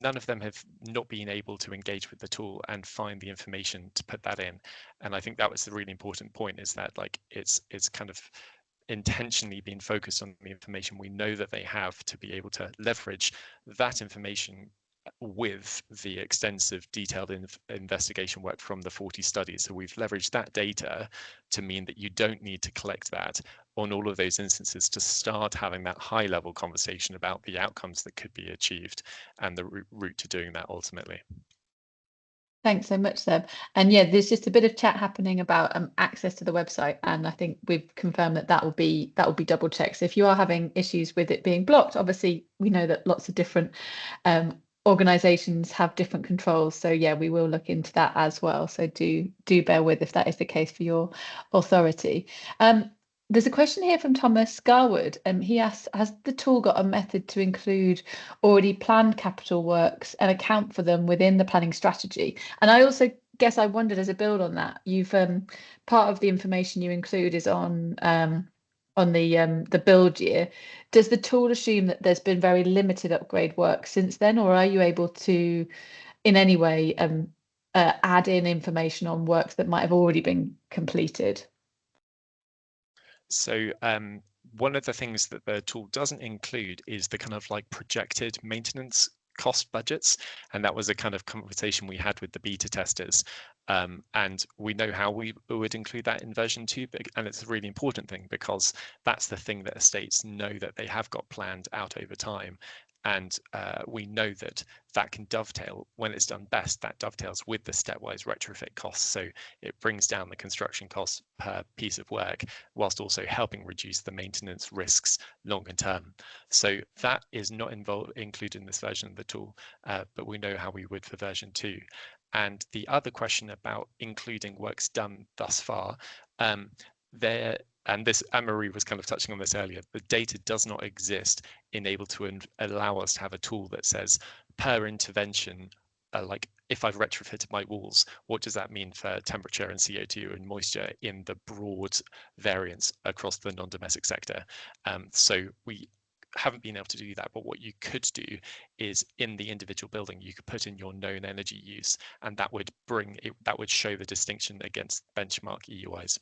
none of them have not been able to engage with the tool and find the information to put that in. And I think that was the really important point, is that like it's kind of intentionally been focused on the information we know that they have to be able to leverage that information with the extensive detailed investigation work from the 40 studies. So we've leveraged that data to mean that you don't need to collect that on all of those instances to start having that high level conversation about the outcomes that could be achieved and the route to doing that ultimately. Thanks so much, Seb. And yeah, there's just a bit of chat happening about access to the website, and I think we've confirmed that will be double checked. So if you are having issues with it being blocked, obviously we know that lots of different organizations have different controls. So yeah, we will look into that as well. So do bear with if that is the case for your authority. There's a question here from Thomas Garwood. He asks, has the tool got a method to include already planned capital works and account for them within the planning strategy? And I also guess I wondered, as a build on that, you've part of the information you include is on the build year. Does the tool assume that there's been very limited upgrade work since then, or are you able to in any way add in information on works that might have already been completed? So one of the things that the tool doesn't include is the kind of like projected maintenance cost budgets. And that was a kind of conversation we had with the beta testers. And we know how we would include that in version 2, and it's a really important thing because that's the thing that estates know that they have got planned out over time. And we know that that can dovetail, when it's done best, that dovetails with the stepwise retrofit costs. So it brings down the construction costs per piece of work, whilst also helping reduce the maintenance risks longer term. So that is not included in this version of the tool, but we know how we would for version 2. And the other question about including works done thus far, and this, Anne-Marie was kind of touching on this earlier, the data does not exist able to allow us to have a tool that says per intervention, like if I've retrofitted my walls, what does that mean for temperature and CO2 and moisture in the broad variance across the non-domestic sector? So we haven't been able to do that, but what you could do is in the individual building, you could put in your known energy use, and that would show the distinction against benchmark EUIs.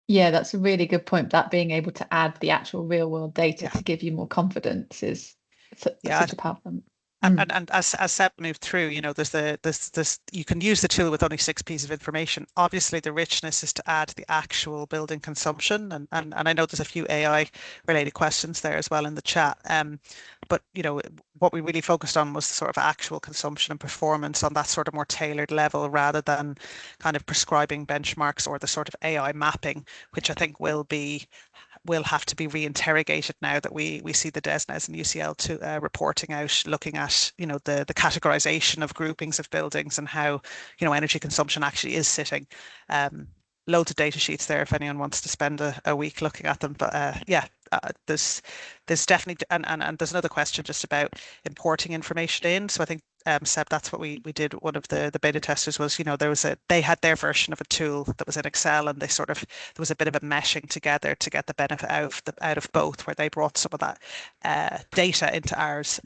Yeah, that's a really good point. That being able to add the actual real world data to give you more confidence is such a powerful. And as Seb moved through, you know, there's this you can use the tool with only 6 pieces of information. Obviously, the richness is to add the actual building consumption, and I know there's a few AI related questions there as well in the chat. But you know, what we really focused on was the sort of actual consumption and performance on that sort of more tailored level, rather than kind of prescribing benchmarks or the sort of AI mapping, which I think will have to be reinterrogated now that we see the DESNZ and UCL reporting out, looking at, you know, the categorization of groupings of buildings and how, you know, energy consumption actually is sitting. Loads of data sheets there if anyone wants to spend a week looking at them. But there's definitely, and there's another question just about importing information in. So I think, Seb, that's what we did. One of the beta testers was, you know, they had their version of a tool that was in Excel, and there was a bit of a meshing together to get the benefit out of both, where they brought some of that data into ours.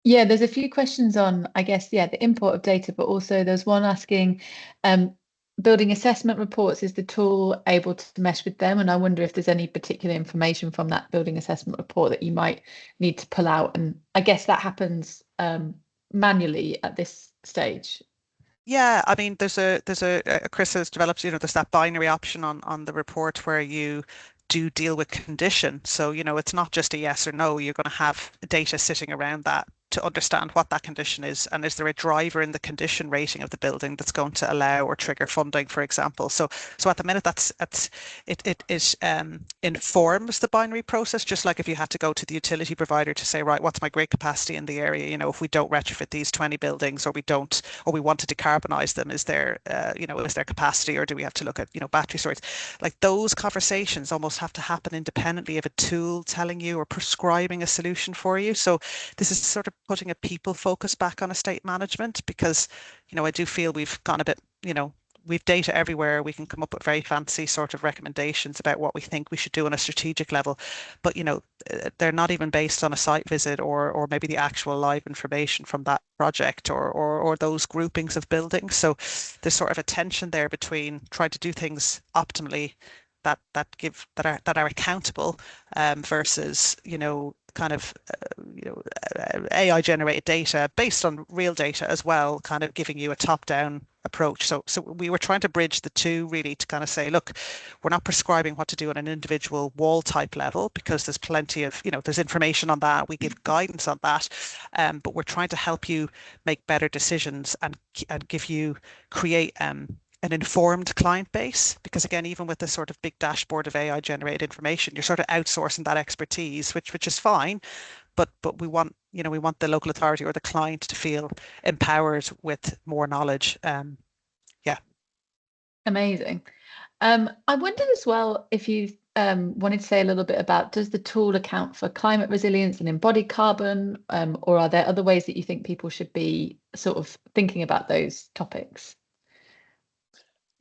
Yeah, there's a few questions on, I guess, the import of data, but also there's one asking, building assessment reports, is the tool able to mesh with them? And I wonder if there's any particular information from that building assessment report that you might need to pull out. And I guess that happens manually at this stage. Yeah, I mean, there's a Chris has developed, you know, there's that binary option on the report where you do deal with condition. So, you know, it's not just a yes or no. You're going to have data sitting around that to understand what that condition is, and is there a driver in the condition rating of the building that's going to allow or trigger funding, for example. So at the minute it informs the binary process, just like if you had to go to the utility provider to say, right, what's my grid capacity in the area? You know, if we don't retrofit these 20 buildings, or we want to decarbonize them, is there is there capacity, or do we have to look at, you know, battery storage? Like, those conversations almost have to happen independently of a tool telling you or prescribing a solution for you. So this is sort of putting a people focus back on estate management, because, you know, I do feel we've gone a bit, you know, we've data everywhere. We can come up with very fancy sort of recommendations about what we think we should do on a strategic level, but they're not even based on a site visit or maybe the actual live information from that project or those groupings of buildings. So there's sort of a tension there between trying to do things optimally that are accountable versus kind of AI generated data based on real data as well, kind of giving you a top-down approach. So we were trying to bridge the two, really, to kind of say, look, we're not prescribing what to do on an individual wall type level, because there's plenty of, there's information on that. We give guidance on that, but we're trying to help you make better decisions and create an informed client base, because again, even with this sort of big dashboard of AI generated information, you're sort of outsourcing that expertise, which is fine, but we want the local authority or the client to feel empowered with more knowledge. Yeah. Amazing. I wondered as well if you wanted to say a little bit about, does the tool account for climate resilience and embodied carbon, or are there other ways that you think people should be sort of thinking about those topics?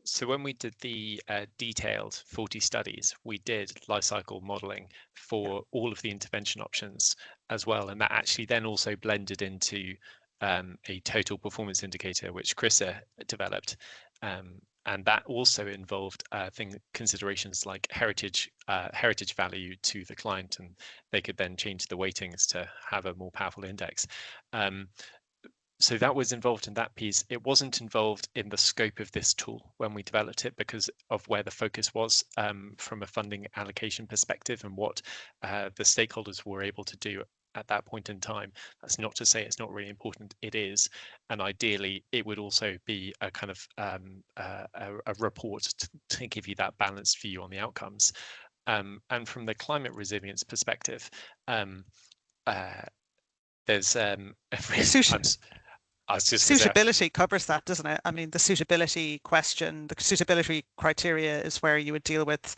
So when we did the detailed 40 studies, we did life cycle modeling for all of the intervention options as well. And that actually then also blended into a total performance indicator, which Chrissa developed. And that also involved considerations like heritage value to the client, and they could then change the weightings to have a more powerful index. So that was involved in that piece. It wasn't involved in the scope of this tool when we developed it, because of where the focus was from a funding allocation perspective and what the stakeholders were able to do at that point in time. That's not to say it's not really important. It is, and ideally it would also be a kind of a report to give you that balanced view on the outcomes. And from the climate resilience perspective, there's suitability covers that, doesn't it? I mean, the suitability question, the suitability criteria is where you would deal with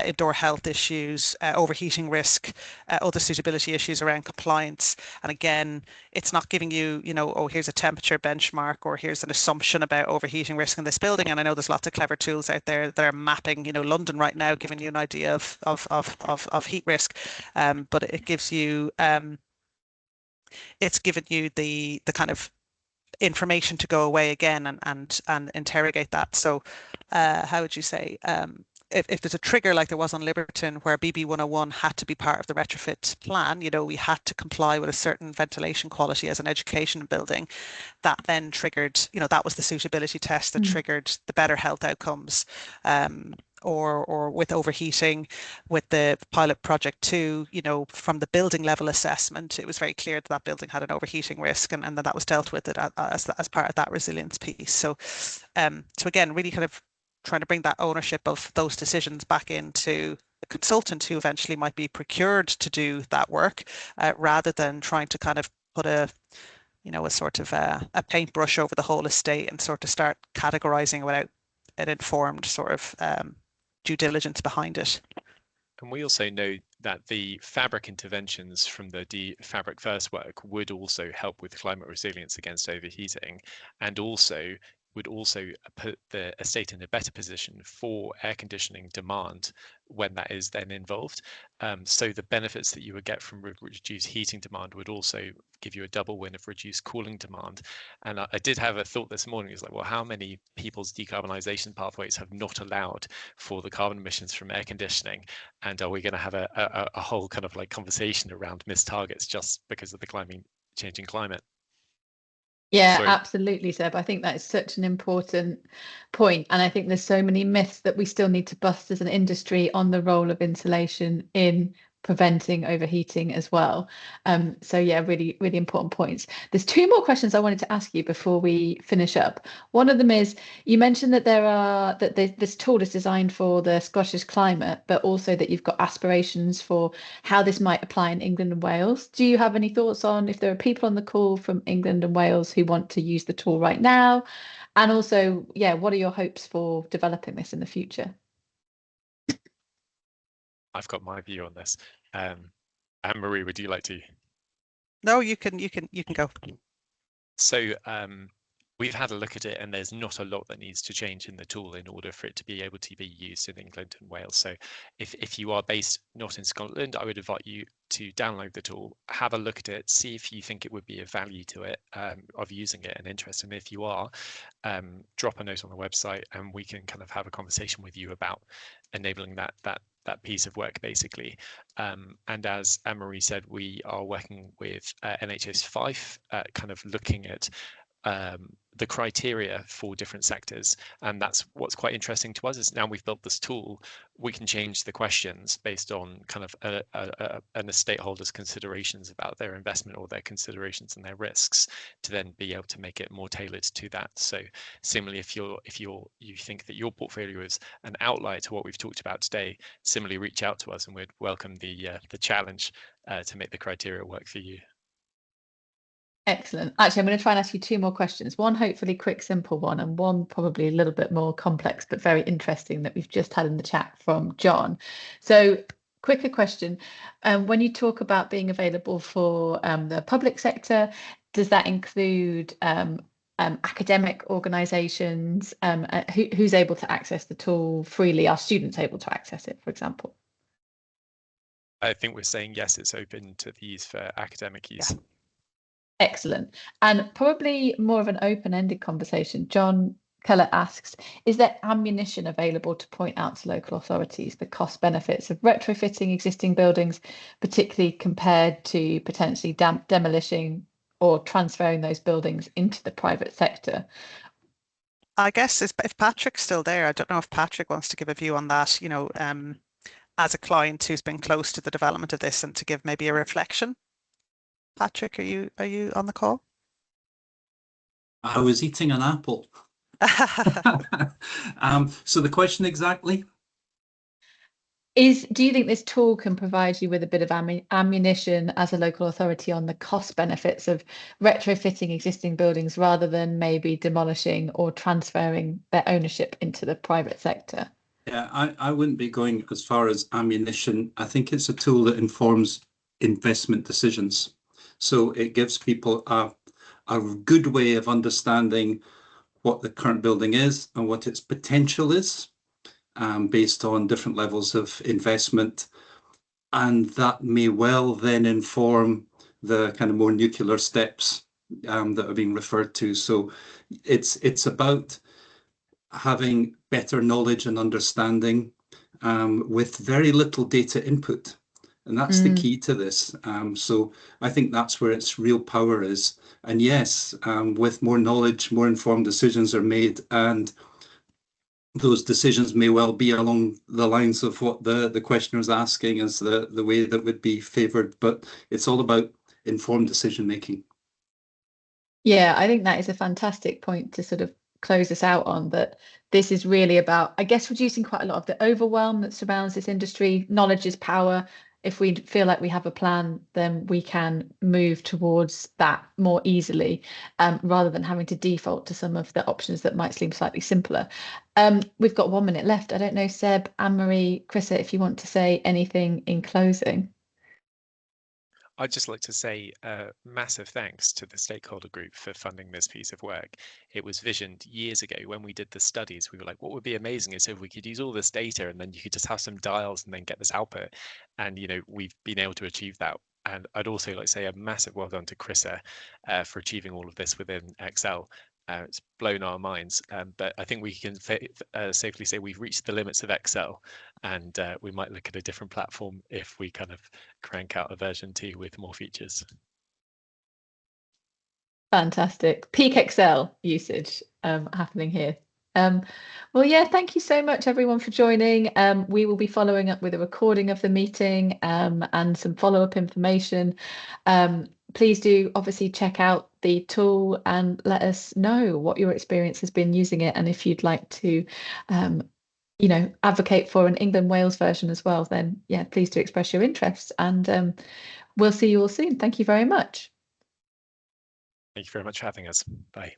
indoor health issues, overheating risk, other suitability issues around compliance. And again, it's not giving you, oh, here's a temperature benchmark, or here's an assumption about overheating risk in this building. And I know there's lots of clever tools out there that are mapping, London right now, giving you an idea of heat risk. But it gives you, it's given you the kind of information to go away again and interrogate that. So how would you say, if there's a trigger like there was on Liberton, where BB 101 had to be part of the retrofit plan, we had to comply with a certain ventilation quality as an education building, that then triggered, that was the suitability test that triggered the better health outcomes. Or with overheating, with the pilot project 2, from the building level assessment, it was very clear that that building had an overheating risk, and that was dealt with it as part of that resilience piece. So again, really kind of trying to bring that ownership of those decisions back into the consultant who eventually might be procured to do that work, rather than trying to kind of put a sort of a paintbrush over the whole estate and sort of start categorizing without an informed sort of due diligence behind it. And we also know that the fabric interventions from the fabric first work would also help with climate resilience against overheating, and also would also put the estate in a better position for air conditioning demand when that is then involved. So the benefits that you would get from reduced heating demand would also give you a double win of reduced cooling demand. And I did have a thought this morning, it's like, well, how many people's decarbonisation pathways have not allowed for the carbon emissions from air conditioning? And are we going to have a whole kind of like conversation around missed targets just because of the changing climate? Yeah, sorry. Absolutely, Seb. I think that is such an important point. And I think there's so many myths that we still need to bust as an industry on the role of insulation in preventing overheating as well. So yeah, really, really important points. There's 2 more questions I wanted to ask you before we finish up. One of them is, you mentioned that this tool is designed for the Scottish climate, but also that you've got aspirations for how this might apply in England and Wales. Do you have any thoughts on if there are people on the call from England and Wales who want to use the tool right now? And also, yeah, what are your hopes for developing this in the future? I've got my view on this. Anne-Marie, would you like to? No, you can go. So we've had a look at it, and there's not a lot that needs to change in the tool in order for it to be able to be used in England and Wales. So if you are based not in Scotland, I would invite you to download the tool, have a look at it, see if you think it would be of value to it, of using it and interest. And if you are, drop a note on the website, and we can kind of have a conversation with you about enabling that piece of work, basically. And as Anne-Marie said, we are working with NHS Fife, kind of looking at the criteria for different sectors. And that's what's quite interesting to us, is now we've built this tool, we can change the questions based on kind of an estate holder's considerations about their investment or their considerations and their risks, to then be able to make it more tailored to that. So similarly, if you think that your portfolio is an outlier to what we've talked about today, similarly reach out to us, and we'd welcome the challenge to make the criteria work for you. Excellent. Actually, I'm going to try and ask you two more questions. One hopefully quick, simple one, and one probably a little bit more complex, but very interesting, that we've just had in the chat from John. So quicker question. When you talk about being available for the public sector, does that include academic organisations? Who's able to access the tool freely? Are students able to access it, for example? I think we're saying yes, it's open to the use for academic use. Yeah. Excellent. And probably more of an open-ended conversation. John Keller asks, is there ammunition available to point out to local authorities the cost benefits of retrofitting existing buildings, particularly compared to potentially demolishing or transferring those buildings into the private sector? I guess if Patrick's still there, I don't know if Patrick wants to give a view on that, as a client who's been close to the development of this, and to give maybe a reflection. Patrick, are you on the call? I was eating an apple. So the question exactly? Do you think this tool can provide you with a bit of ammunition as a local authority on the cost benefits of retrofitting existing buildings rather than maybe demolishing or transferring their ownership into the private sector? Yeah, I wouldn't be going as far as ammunition. I think it's a tool that informs investment decisions. So it gives people a good way of understanding what the current building is and what its potential is, based on different levels of investment. And that may well then inform the kind of more nuclear steps that are being referred to. So it's about having better knowledge and understanding with very little data input. And that's the key to this. So I think that's where its real power is. And yes, with more knowledge, more informed decisions are made, and those decisions may well be along the lines of what the questioner is asking as the way that would be favoured. But it's all about informed decision making. Yeah, I think that is a fantastic point to sort of close us out on, that this is really about, I guess, reducing quite a lot of the overwhelm that surrounds this industry. Knowledge is power. If we feel like we have a plan, then we can move towards that more easily, rather than having to default to some of the options that might seem slightly simpler. We've got 1 minute left. I don't know, Seb, Anne-Marie, Chrissa, if you want to say anything in closing. I'd just like to say massive thanks to the stakeholder group for funding this piece of work. It was visioned years ago when we did the studies. We were like, what would be amazing is if we could use all this data and then you could just have some dials and then get this output. And, we've been able to achieve that. And I'd also like to say a massive well done to Chrissa for achieving all of this within Excel. It's blown our minds, but I think we can safely say we've reached the limits of Excel, and we might look at a different platform if we kind of crank out a version 2 with more features. Fantastic. Peak Excel usage happening here. Well, yeah, thank you so much, everyone, for joining. We will be following up with a recording of the meeting and some follow-up information. Please do obviously check out the tool and let us know what your experience has been using it. And if you'd like to, advocate for an England-Wales version as well, then yeah, please do express your interest. And we'll see you all soon. Thank you very much. Thank you very much for having us. Bye.